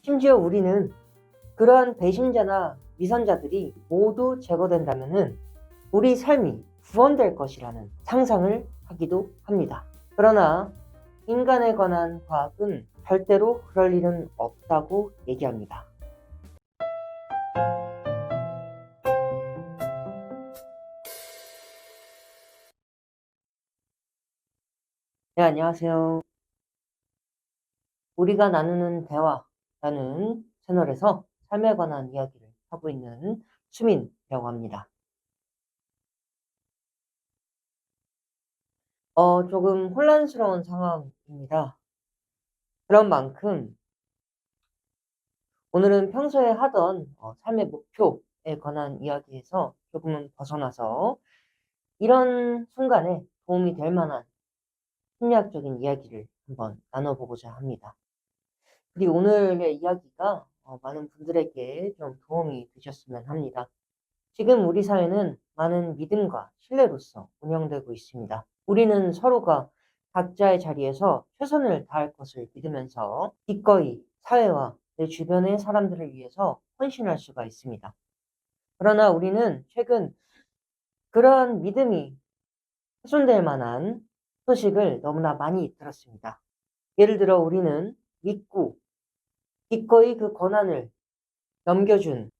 심지어 우리는 그러한 배신자나 위선자들이 모두 제거된다면 우리 삶이 구원될 것이라는 상상을 하기도 합니다. 그러나 인간에 관한 과학은 절대로 그럴 일은 없다고 얘기합니다. 네, 안녕하세요. 우리가 나누는 대화라는 채널에서 삶에 관한 이야기를 하고 있는 수민이라고 합니다. 조금 혼란스러운 상황입니다. 그런 만큼 오늘은 평소에 하던 삶의 목표에 관한 이야기에서 조금은 벗어나서 이런 순간에 도움이 될 만한 심리학적인 이야기를 한번 나눠보고자 합니다. 그리고 오늘의 이야기가 많은 분들에게 좀 도움이 되셨으면 합니다. 지금 우리 사회는 많은 믿음과 신뢰로서 운영되고 있습니다. 우리는 서로가 각자의 자리에서 최선을 다할 것을 믿으면서 기꺼이 사회와 내 주변의 사람들을 위해서 헌신할 수가 있습니다. 그러나 우리는 최근 그러한 믿음이 훼손될 만한 소식을 너무나 많이 들었습니다. 예를 들어 우리는 믿고 기꺼이 그 권한을 넘겨준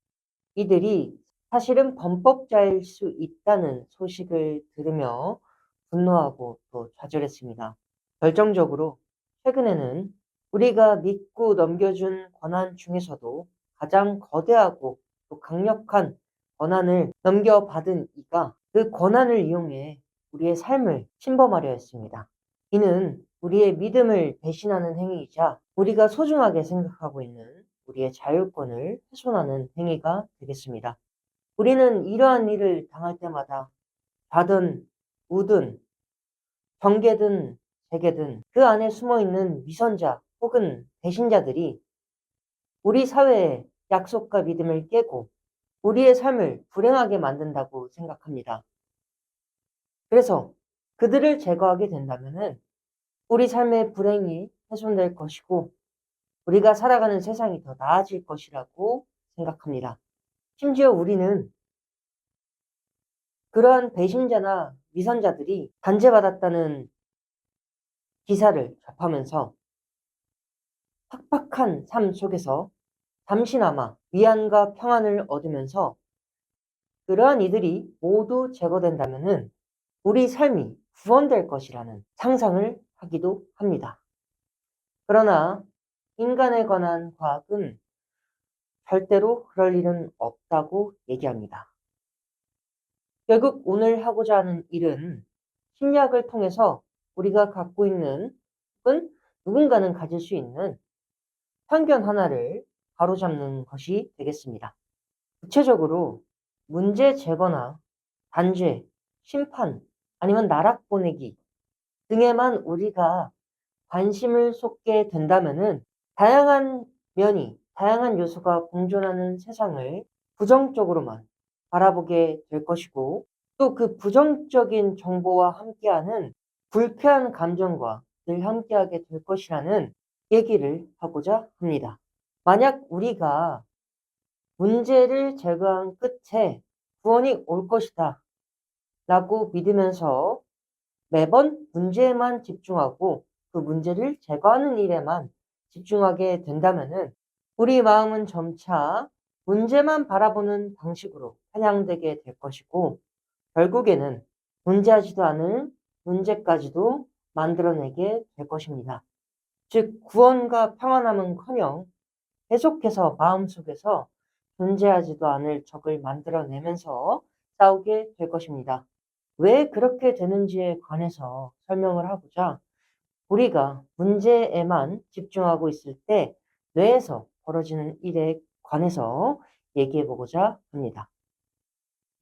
이들이 사실은 범법자일 수 있다는 소식을 들으며 분노하고 또 좌절했습니다. 결정적으로 최근에는 우리가 믿고 넘겨준 권한 중에서도 가장 거대하고 또 강력한 권한을 넘겨받은 이가 그 권한을 이용해 우리의 삶을 침범하려 했습니다. 이는 우리의 믿음을 배신하는 행위이자 우리가 소중하게 생각하고 있는 우리의 자율권을 훼손하는 행위가 되겠습니다. 우리는 이러한 일을 당할 때마다 좌든 우든 정계든 재계든 그 안에 숨어있는 위선자 혹은 배신자들이 우리 사회의 약속과 믿음을 깨고 우리의 삶을 불행하게 만든다고 생각합니다. 그래서 그들을 제거하게 된다면 우리 삶의 불행이 훼손될 것이고 우리가 살아가는 세상이 더 나아질 것이라고 생각합니다. 심지어 우리는 그러한 배신자나 위선자들이 단죄받았다는 기사를 접하면서 팍팍한 삶 속에서 잠시나마 위안과 평안을 얻으면서 그러한 이들이 모두 제거된다면 우리 삶이 구원될 것이라는 상상을 하기도 합니다. 그러나 인간에 관한 과학은 절대로 그럴 일은 없다고 얘기합니다. 결국 오늘 하고자 하는 일은 심리학을 통해서 우리가 갖고 있는 혹은 누군가는 가질 수 있는 편견 하나를 바로잡는 것이 되겠습니다. 구체적으로 문제 제거나 단죄, 심판, 아니면 나락 보내기 등에만 우리가 관심을 쏟게 된다면은 다양한 다양한 요소가 공존하는 세상을 부정적으로만 바라보게 될 것이고 또 그 부정적인 정보와 함께하는 불쾌한 감정과 늘 함께하게 될 것이라는 얘기를 하고자 합니다. 만약 우리가 문제를 제거한 끝에 구원이 올 것이다 라고 믿으면서 매번 문제에만 집중하고 그 문제를 제거하는 일에만 집중하게 된다면은 우리 마음은 점차 문제만 바라보는 방식으로 편향되게 될 것이고 결국에는 존재하지도 않을 문제까지도 만들어내게 될 것입니다. 즉 구원과 평안함은커녕 계속해서 마음속에서 존재하지도 않을 적을 만들어내면서 싸우게 될 것입니다. 왜 그렇게 되는지에 관해서 설명을 하고자 우리가 문제에만 집중하고 있을 때 뇌에서 벌어지는 일에 관해서 얘기해 보고자 합니다.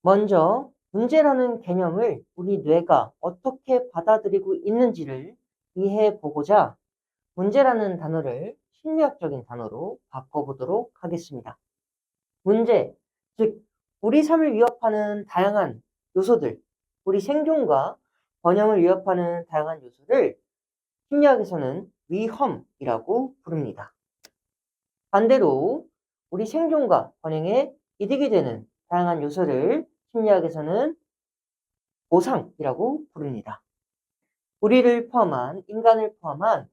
먼저 문제라는 개념을 우리 뇌가 어떻게 받아들이고 있는지를 이해해 보고자 문제라는 단어를 심리학적인 단어로 바꿔보도록 하겠습니다. 문제, 즉 우리 삶을 위협하는 다양한 요소들, 우리 생존과 번영을 위협하는 다양한 요소를 심리학에서는 위험이라고 부릅니다. 반대로 우리 생존과 번영에 이득이 되는 다양한 요소를 심리학에서는 보상이라고 부릅니다. 우리를 포함한 인간을 포함한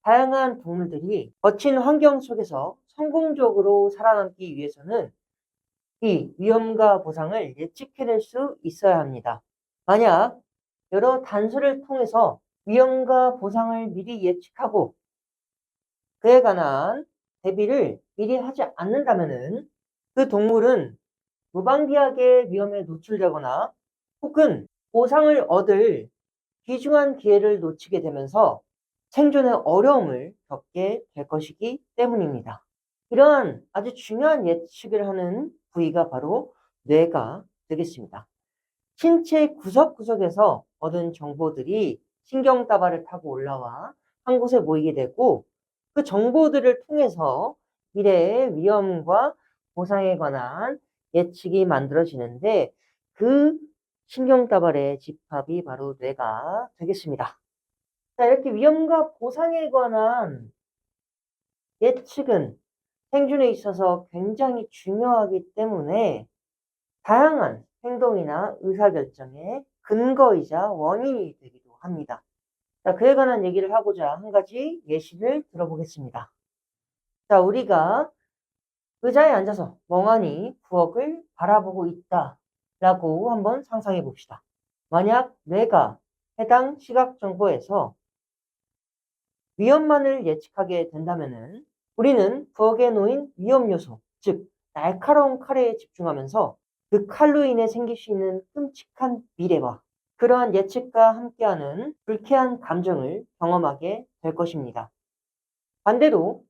다양한 동물들이 거친 환경 속에서 성공적으로 살아남기 위해서는 이 위험과 보상을 예측해낼 수 있어야 합니다. 만약 여러 단서를 통해서 위험과 보상을 미리 예측하고 그에 관한 대비를 미리 하지 않는다면 그 동물은 무방비하게 위험에 노출되거나 혹은 보상을 얻을 귀중한 기회를 놓치게 되면서 생존의 어려움을 겪게 될 것이기 때문입니다. 이러한 아주 중요한 예측을 하는 부위가 바로 뇌가 되겠습니다. 신체 구석구석에서 얻은 정보들이 신경다발을 타고 올라와 한 곳에 모이게 되고 그 정보들을 통해서 미래의 위험과 보상에 관한 예측이 만들어지는데 그 신경다발의 집합이 바로 뇌가 되겠습니다. 자, 이렇게 위험과 보상에 관한 예측은 생존에 있어서 굉장히 중요하기 때문에 다양한 행동이나 의사결정의 근거이자 원인이 되기도 합니다. 자, 그에 관한 얘기를 하고자 한 가지 예시를 들어보겠습니다. 자, 우리가 의자에 앉아서 멍하니 부엌을 바라보고 있다라고 한번 상상해 봅시다. 만약 뇌가 해당 시각 정보에서 위험만을 예측하게 된다면은 우리는 부엌에 놓인 위험 요소, 즉 날카로운 칼에 집중하면서 그 칼로 인해 생길 수 있는 끔찍한 미래와 그러한 예측과 함께하는 불쾌한 감정을 경험하게 될 것입니다. 반대로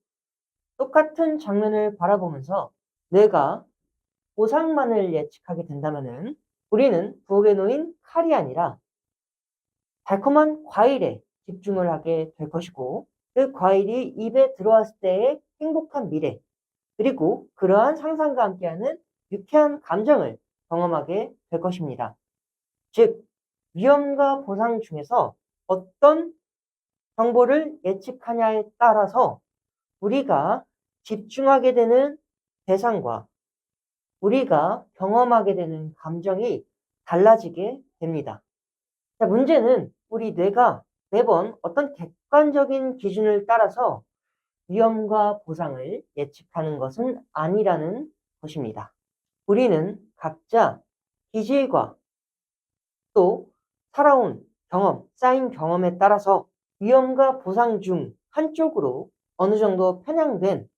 똑같은 장면을 바라보면서 뇌가 보상만을 예측하게 된다면은 우리는 부엌에 놓인 칼이 아니라 달콤한 과일에 집중을 하게 될 것이고 그 과일이 입에 들어왔을 때의 행복한 미래 그리고 그러한 상상과 함께하는 유쾌한 감정을 경험하게 될 것입니다. 즉, 위험과 보상 중에서 어떤 정보를 예측하냐에 따라서 우리가 집중하게 되는 대상과 우리가 경험하게 되는 감정이 달라지게 됩니다. 자, 문제는 우리 뇌가 매번 어떤 객관적인 기준을 따라서 위험과 보상을 예측하는 것은 아니라는 것입니다. 우리는 각자 기질과 또 살아온 경험, 쌓인 경험에 따라서 위험과 보상 중 한쪽으로 어느 정도 편향된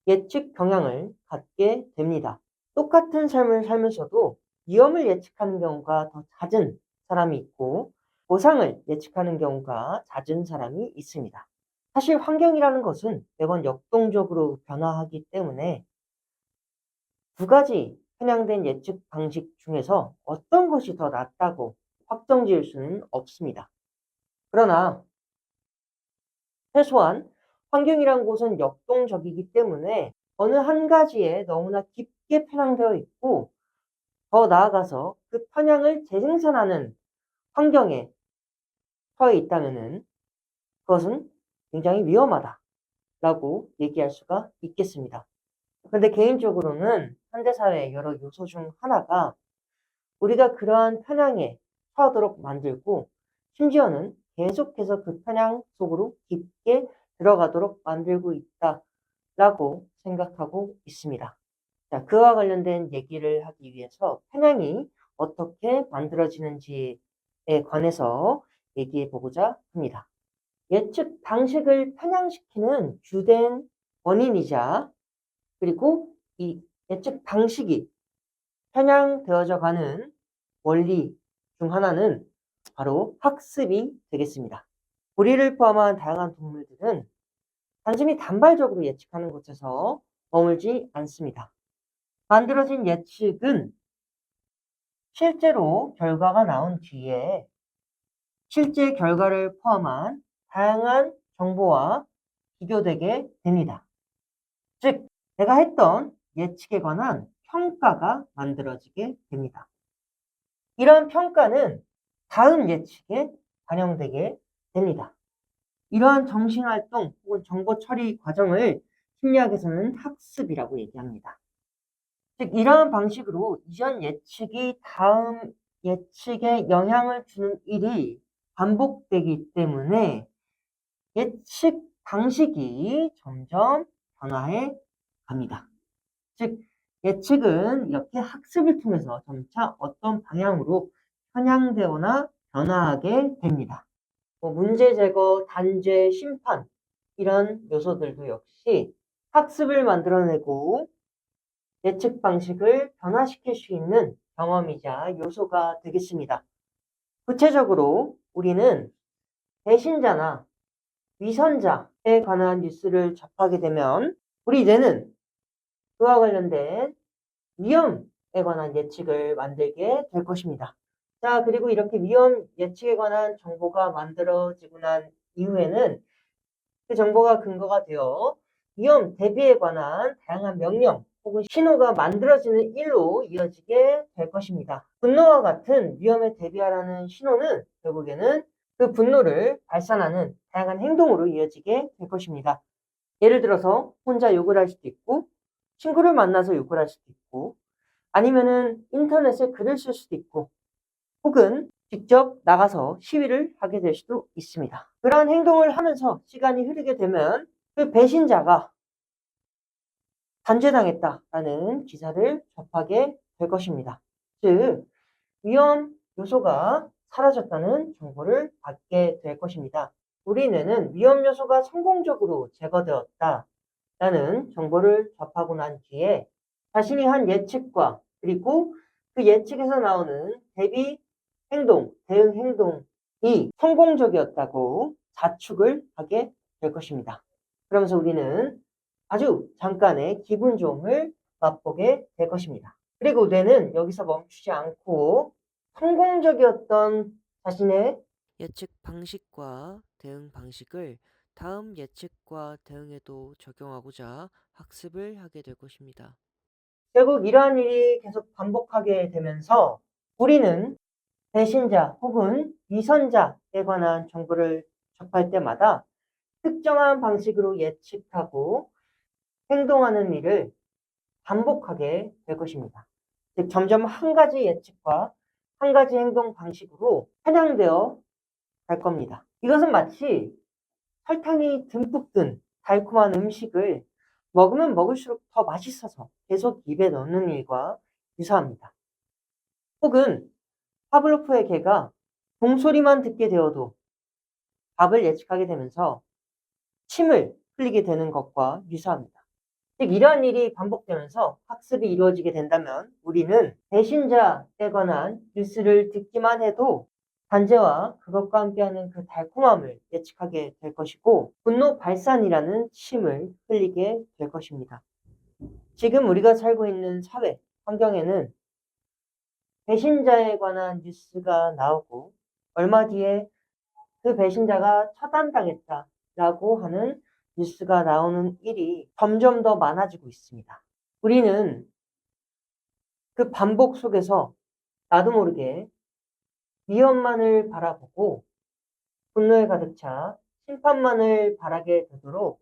예측 경향을 갖게 됩니다. 똑같은 삶을 살면서도 위험을 예측하는 경우가 더 잦은 사람이 있고 보상을 예측하는 경우가 잦은 사람이 있습니다. 사실 환경이라는 것은 매번 역동적으로 변화하기 때문에 두 가지 편향된 예측 방식 중에서 어떤 것이 더 낫다고 확정 지을 수는 없습니다. 그러나 최소한 환경이란 곳은 역동적이기 때문에 어느 한 가지에 너무나 깊게 편향되어 있고 더 나아가서 그 편향을 재생산하는 환경에 처해 있다면 그것은 굉장히 위험하다라고 얘기할 수가 있겠습니다. 근데 개인적으로는 현대사회의 여러 요소 중 하나가 우리가 그러한 편향에 처하도록 만들고 심지어는 계속해서 그 편향 속으로 깊게 들어가도록 만들고 있다라고 생각하고 있습니다. 자, 그와 관련된 얘기를 하기 위해서 편향이 어떻게 만들어지는지에 관해서 얘기해 보고자 합니다. 예측 방식을 편향시키는 주된 원인이자 그리고 이 예측 방식이 편향되어져 가는 원리 중 하나는 바로 학습이 되겠습니다. 우리를 포함한 다양한 동물들은 단순히 단발적으로 예측하는 곳에서 머물지 않습니다. 만들어진 예측은 실제로 결과가 나온 뒤에 실제 결과를 포함한 다양한 정보와 비교되게 됩니다. 즉, 내가 했던 예측에 관한 평가가 만들어지게 됩니다. 이러한 평가는 다음 예측에 반영되게 됩니다. 이러한 정신활동 혹은 정보 처리 과정을 심리학에서는 학습이라고 얘기합니다. 즉, 이러한 방식으로 이전 예측이 다음 예측에 영향을 주는 일이 반복되기 때문에 예측 방식이 점점 변화해 갑니다. 즉, 예측은 이렇게 학습을 통해서 점차 어떤 방향으로 편향되거나 변화하게 됩니다. 문제 제거, 단죄, 심판 이런 요소들도 역시 학습을 만들어내고 예측 방식을 변화시킬 수 있는 경험이자 요소가 되겠습니다. 구체적으로 우리는 배신자나 위선자에 관한 뉴스를 접하게 되면 우리 뇌는 그와 관련된 위험에 관한 예측을 만들게 될 것입니다. 자, 그리고 이렇게 위험 예측에 관한 정보가 만들어지고 난 이후에는 그 정보가 근거가 되어 위험 대비에 관한 다양한 명령 혹은 신호가 만들어지는 일로 이어지게 될 것입니다. 분노와 같은 위험에 대비하라는 신호는 결국에는 그 분노를 발산하는 다양한 행동으로 이어지게 될 것입니다. 예를 들어서 혼자 욕을 할 수도 있고, 친구를 만나서 욕을 할 수도 있고, 아니면은 인터넷에 글을 쓸 수도 있고, 혹은 직접 나가서 시위를 하게 될 수도 있습니다. 그러한 행동을 하면서 시간이 흐르게 되면 그 배신자가 단죄당했다라는 기사를 접하게 될 것입니다. 즉, 위험 요소가 사라졌다는 정보를 받게 될 것입니다. 우리 뇌는 위험 요소가 성공적으로 제거되었다라는 정보를 접하고 난 뒤에 자신이 한 예측과 그리고 그 예측에서 나오는 대비 행동, 대응 행동이 성공적이었다고 자축을 하게 될 것입니다. 그러면서 우리는 아주 잠깐의 기분 좋음을 맛보게 될 것입니다. 그리고 뇌는 여기서 멈추지 않고 성공적이었던 자신의 예측 방식과 대응 방식을 다음 예측과 대응에도 적용하고자 학습을 하게 될 것입니다. 결국 이러한 일이 계속 반복하게 되면서 우리는 배신자 혹은 위선자에 관한 정보를 접할 때마다 특정한 방식으로 예측하고 행동하는 일을 반복하게 될 것입니다. 즉, 점점 한 가지 예측과 한 가지 행동 방식으로 편향되어 갈 겁니다. 이것은 마치 설탕이 듬뿍 든 달콤한 음식을 먹으면 먹을수록 더 맛있어서 계속 입에 넣는 일과 유사합니다. 혹은 파블로프의 개가 종소리만 듣게 되어도 답을 예측하게 되면서 침을 흘리게 되는 것과 유사합니다. 즉, 이러한 일이 반복되면서 학습이 이루어지게 된다면 우리는 배신자에 관한 뉴스를 듣기만 해도 단죄와 그것과 함께하는 그 달콤함을 예측하게 될 것이고 분노 발산이라는 침을 흘리게 될 것입니다. 지금 우리가 살고 있는 사회, 환경에는 배신자에 관한 뉴스가 나오고 얼마 뒤에 그 배신자가 처단당했다라고 하는 뉴스가 나오는 일이 점점 더 많아지고 있습니다. 우리는 그 반복 속에서 나도 모르게 위험만을 바라보고 분노에 가득 차 심판만을 바라게 되도록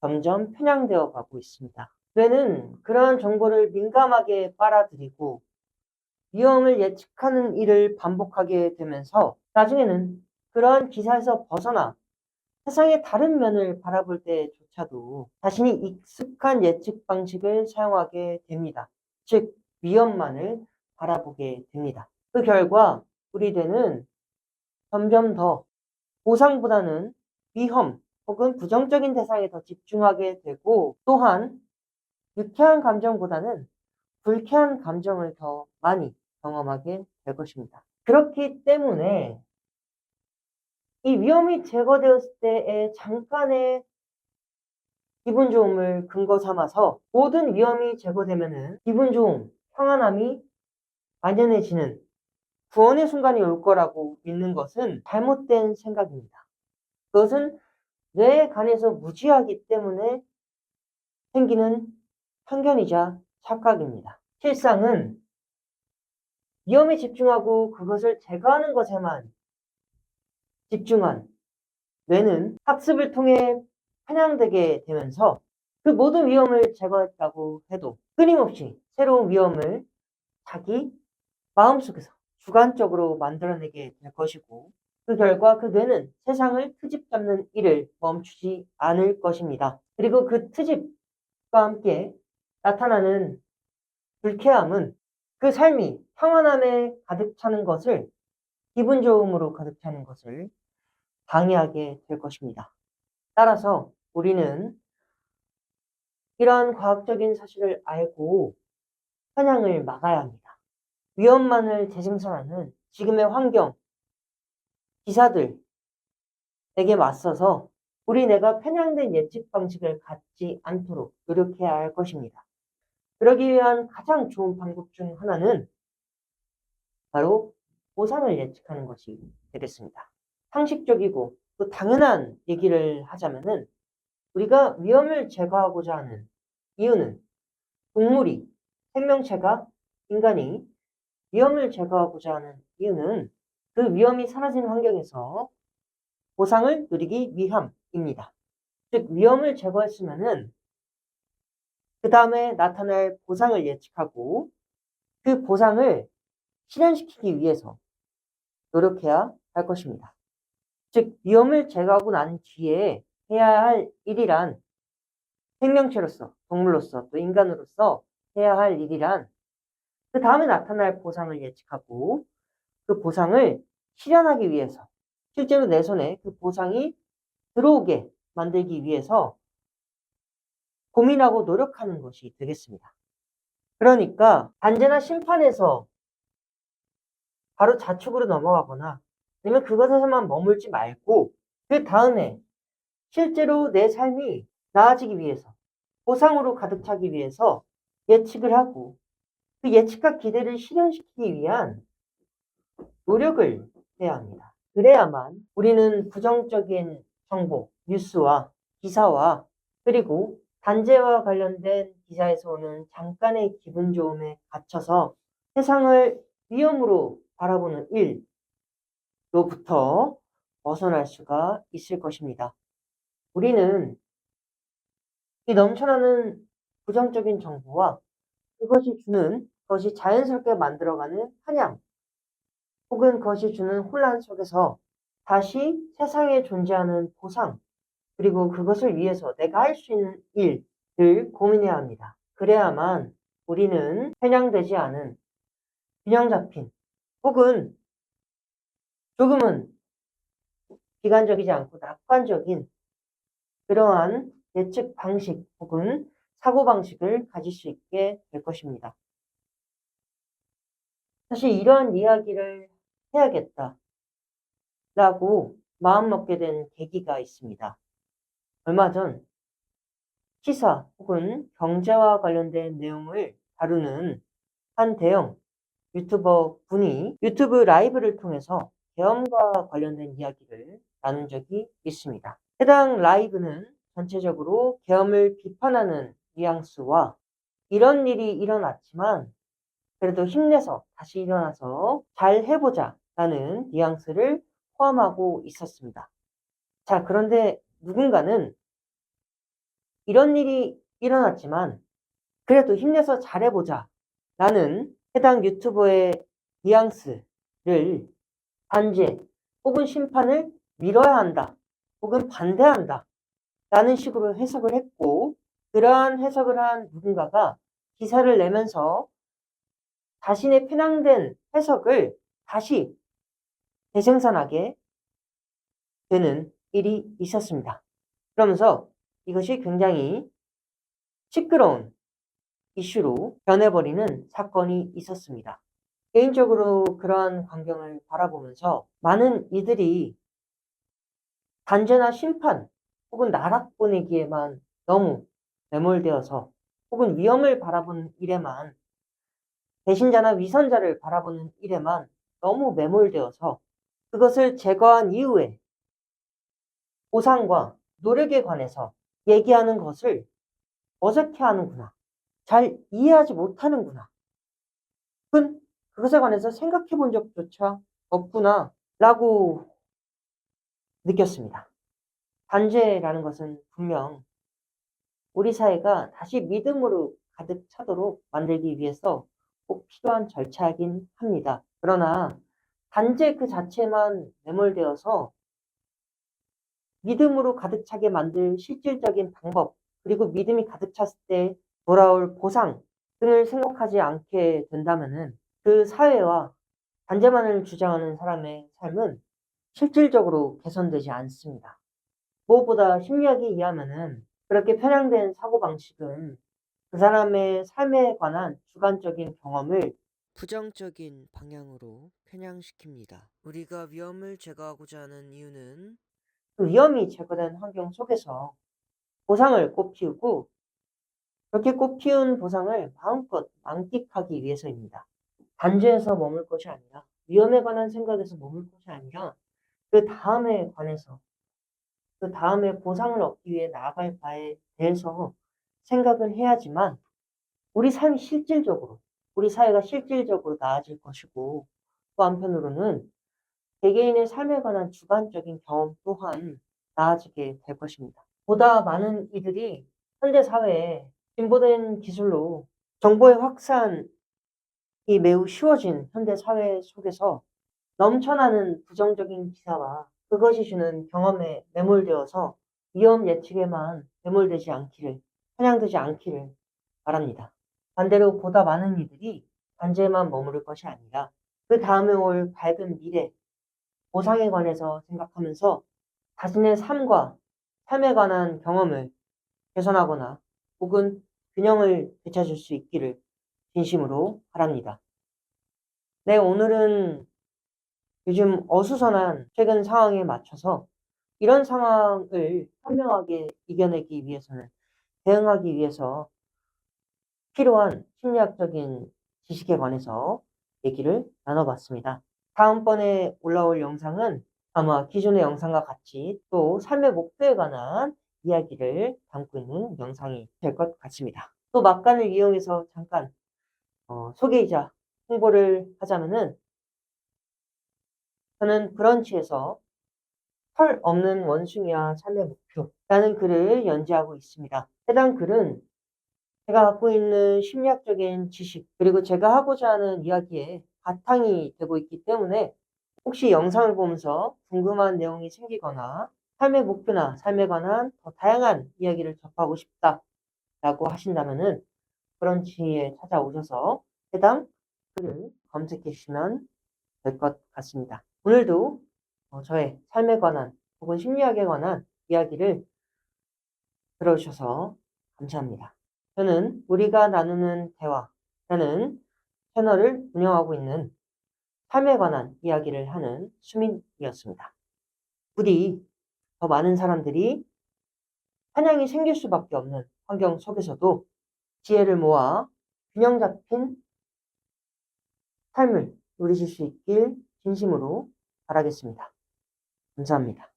점점 편향되어 가고 있습니다. 뇌는 그러한 정보를 민감하게 빨아들이고 위험을 예측하는 일을 반복하게 되면서 나중에는 그러한 기사에서 벗어나 세상의 다른 면을 바라볼 때조차도 자신이 익숙한 예측 방식을 사용하게 됩니다. 즉, 위험만을 바라보게 됩니다. 그 결과 우리 뇌는 점점 더 보상보다는 위험 혹은 부정적인 대상에 더 집중하게 되고 또한 유쾌한 감정보다는 불쾌한 감정을 더 많이 경험하게 될 것입니다. 그렇기 때문에 이 위험이 제거되었을 때의 잠깐의 기분 좋음을 근거 삼아서 모든 위험이 제거되면은 기분 좋음, 평안함이 만연해지는 구원의 순간이 올 거라고 믿는 것은 잘못된 생각입니다. 그것은 뇌에 관해서 무지하기 때문에 생기는 편견이자 착각입니다. 실상은 위험에 집중하고 그것을 제거하는 것에만 집중한 뇌는 학습을 통해 편향되게 되면서 그 모든 위험을 제거했다고 해도 끊임없이 새로운 위험을 자기 마음속에서 주관적으로 만들어내게 될 것이고, 그 결과 그 뇌는 세상을 트집 잡는 일을 멈추지 않을 것입니다. 그리고 그 트집과 함께 나타나는 불쾌함은 그 삶이 평안함에 가득 차는 것을, 기분 좋음으로 가득 차는 것을 방해하게 될 것입니다. 따라서 우리는 이러한 과학적인 사실을 알고 편향을 막아야 합니다. 위험만을 재생산하는 지금의 환경, 기사들에게 맞서서 우리 뇌가 편향된 예측 방식을 갖지 않도록 노력해야 할 것입니다. 그러기 위한 가장 좋은 방법 중 하나는 바로 보상을 예측하는 것이 되겠습니다. 상식적이고 또 당연한 얘기를 하자면은, 우리가 위험을 제거하고자 하는 이유는 동물이, 생명체가, 인간이 위험을 제거하고자 하는 이유는 그 위험이 사라진 환경에서 보상을 누리기 위함입니다. 즉, 위험을 제거했으면은 그 다음에 나타날 보상을 예측하고 그 보상을 실현시키기 위해서 노력해야 할 것입니다. 즉, 위험을 제거하고 난 뒤에 해야 할 일이란, 생명체로서, 동물로서, 또 인간으로서 해야 할 일이란 그 다음에 나타날 보상을 예측하고 그 보상을 실현하기 위해서, 실제로 내 손에 그 보상이 들어오게 만들기 위해서 고민하고 노력하는 것이 되겠습니다. 그러니까 단죄나 심판에서 바로 자축으로 넘어가거나 아니면 그것에서만 머물지 말고 그 다음에 실제로 내 삶이 나아지기 위해서, 보상으로 가득 차기 위해서 예측을 하고 그 예측과 기대를 실현시키기 위한 노력을 해야 합니다. 그래야만 우리는 부정적인 정보, 뉴스와 기사와 그리고 단죄와 관련된 기사에서 오는 잠깐의 기분 좋음에 갇혀서 세상을 위험으로 바라보는 일로부터 벗어날 수가 있을 것입니다. 우리는 이 넘쳐나는 부정적인 정보와 그것이 자연스럽게 만들어가는 환영, 혹은 그것이 주는 혼란 속에서 다시 세상에 존재하는 보상, 그리고 그것을 위해서 내가 할 수 있는 일을 고민해야 합니다. 그래야만 우리는 편향되지 않은, 균형 잡힌, 혹은 조금은 비관적이지 않고 낙관적인 그러한 예측 방식 혹은 사고 방식을 가질 수 있게 될 것입니다. 사실 이러한 이야기를 해야겠다라고 마음먹게 된 계기가 있습니다. 얼마 전 시사 혹은 경제와 관련된 내용을 다루는 한 대형 유튜버 분이 유튜브 라이브를 통해서 계엄과 관련된 이야기를 나눈 적이 있습니다. 해당 라이브는 전체적으로 계엄을 비판하는 뉘앙스와 이런 일이 일어났지만 그래도 힘내서 다시 일어나서 잘 해보자 라는 뉘앙스를 포함하고 있었습니다. 자, 그런데 누군가는 이런 일이 일어났지만 그래도 힘내서 잘해보자 라는 해당 유튜버의 뉘앙스를 단죄 혹은 심판을 미뤄야 한다 혹은 반대한다 라는 식으로 해석을 했고, 그러한 해석을 한 누군가가 기사를 내면서 자신의 편향된 해석을 다시 재생산하게 되는 일이 있었습니다. 그러면서 이것이 굉장히 시끄러운 이슈로 변해버리는 사건이 있었습니다. 개인적으로 그러한 광경을 바라보면서 많은 이들이 단죄나 심판 혹은 나락 보내기에만 너무 매몰되어서, 혹은 위험을 바라보는 일에만, 배신자나 위선자를 바라보는 일에만 너무 매몰되어서 그것을 제거한 이후에 보상과 노력에 관해서 얘기하는 것을 어색해하는구나, 잘 이해하지 못하는구나, 혹은 그것에 관해서 생각해 본 적조차 없구나 라고 느꼈습니다. 단죄라는 것은 분명 우리 사회가 다시 믿음으로 가득 차도록 만들기 위해서 꼭 필요한 절차이긴 합니다. 그러나 단지 그 자체만 매몰되어서 믿음으로 가득 차게 만들 실질적인 방법, 그리고 믿음이 가득 찼을 때 돌아올 보상 등을 생각하지 않게 된다면은 그 사회와 단죄만을 주장하는 사람의 삶은 실질적으로 개선되지 않습니다. 무엇보다 심리학에 의하면은 그렇게 편향된 사고방식은 그 사람의 삶에 관한 주관적인 경험을 부정적인 방향으로 편향시킵니다. 우리가 위험을 제거하고자 하는 이유는 그 위험이 제거된 환경 속에서 보상을 꽃피우고 그렇게 꽃피운 보상을 마음껏 만끽하기 위해서입니다. 단죄에서 머물 것이 아니라 위험에 관한 생각에서 머물 것이 아니라 그 다음에 관해서 그 다음에 보상을 얻기 위해 나아갈 바에 대해서 생각을 해야지만 우리 삶이 실질적으로 우리 사회가 실질적으로 나아질 것이고 또 한편으로는 개개인의 삶에 관한 주관적인 경험 또한 나아지게 될 것입니다. 보다 많은 이들이 현대 사회에 진보된 기술로 정보의 확산이 매우 쉬워진 현대 사회 속에서 넘쳐나는 부정적인 기사와 그것이 주는 경험에 매몰되어서 위험 예측에만 매몰되지 않기를, 편향되지 않기를 바랍니다. 반대로 보다 많은 이들이 단죄에만 머무를 것이 아니라 그 다음에 올 밝은 미래, 보상에 관해서 생각하면서 자신의 삶과 삶에 관한 경험을 개선하거나 혹은 균형을 되찾을 수 있기를 진심으로 바랍니다. 네, 오늘은 요즘 어수선한 최근 상황에 맞춰서 이런 상황을 현명하게 이겨내기 위해서는 대응하기 위해서 필요한 심리학적인 지식에 관해서 얘기를 나눠봤습니다. 다음번에 올라올 영상은 아마 기존의 영상과 같이 또 삶의 목표에 관한 이야기를 담고 있는 영상이 될 것 같습니다. 또 막간을 이용해서 잠깐 소개이자 홍보를 하자면은 저는 브런치에서 털 없는 원숭이와 삶의 목표라는 글을 연재하고 있습니다. 해당 글은 제가 갖고 있는 심리학적인 지식, 그리고 제가 하고자 하는 이야기에 바탕이 되고 있기 때문에 혹시 영상을 보면서 궁금한 내용이 생기거나 삶의 목표나 삶에 관한 더 다양한 이야기를 접하고 싶다라고 하신다면은 브런치에 찾아오셔서 해당 글을 검색해 주시면 될 것 같습니다. 오늘도 저의 삶에 관한 혹은 심리학에 관한 이야기를 들어주셔서 감사합니다. 저는 우리가 나누는 대화라는 채널을 운영하고 있는 삶에 관한 이야기를 하는 수민이었습니다. 부디 더 많은 사람들이 한양이 생길 수밖에 없는 환경 속에서도 지혜를 모아 균형 잡힌 삶을 누리실 수 있길 진심으로 바라겠습니다. 감사합니다.